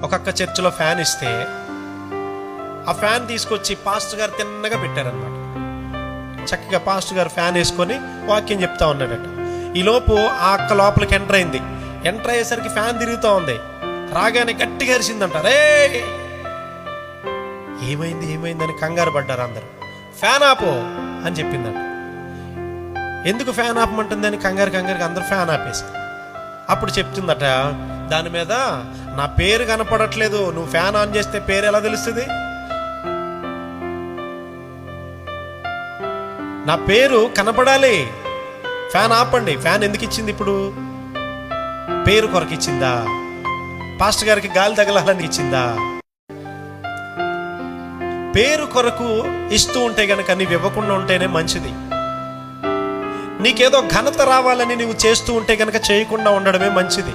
ఒక్కొక్క చర్చిలో ఫ్యాన్ ఇస్తే ఆ ఫ్యాన్ తీసుకొచ్చి పాస్టర్ గారు తిన్నగా పెట్టారనమాట. చక్కగా పాస్టర్ గారు ఫ్యాన్ వేసుకొని వాక్యం చెప్తా ఉన్నాడట. ఈలోపు ఆ అక్క లోపలికి ఎంటర్ అయింది. ఎంటర్ అయ్యేసరికి ఫ్యాన్ తిరుగుతూ ఉంది. రాగానే గట్టిగా అరిసిందంట, రే ఏమైంది ఏమైందని కంగారు పడ్డారు అందరు. ఫ్యాన్ ఆపు అని చెప్పిందంట. ఎందుకు ఫ్యాన్ ఆపమంటుందని కంగారు అందరూ ఫ్యాన్ ఆపేశారు. అప్పుడు చెప్తుందట, దాని మీద నా పేరు కనపడట్లేదు, నువ్వు ఫ్యాన్ ఆన్ చేస్తే పేరు ఎలా తెలుస్తుంది? నా పేరు కనపడాలి, ఫ్యాన్ ఆపండి. ఫ్యాన్ ఎందుకు ఇచ్చింది? ఇప్పుడు పేరు కొరకు ఇచ్చిందా? పాస్టర్ గారికి గాలి తగలాలని ఇచ్చిందా? పేరు కొరకు ఇస్తూ ఉంటే గనక నీవు ఇవ్వకుండా ఉంటేనే మంచిది. నీకేదో ఘనత రావాలని నువ్వు చేస్తూ ఉంటే గనక చేయకుండా ఉండడమే మంచిది.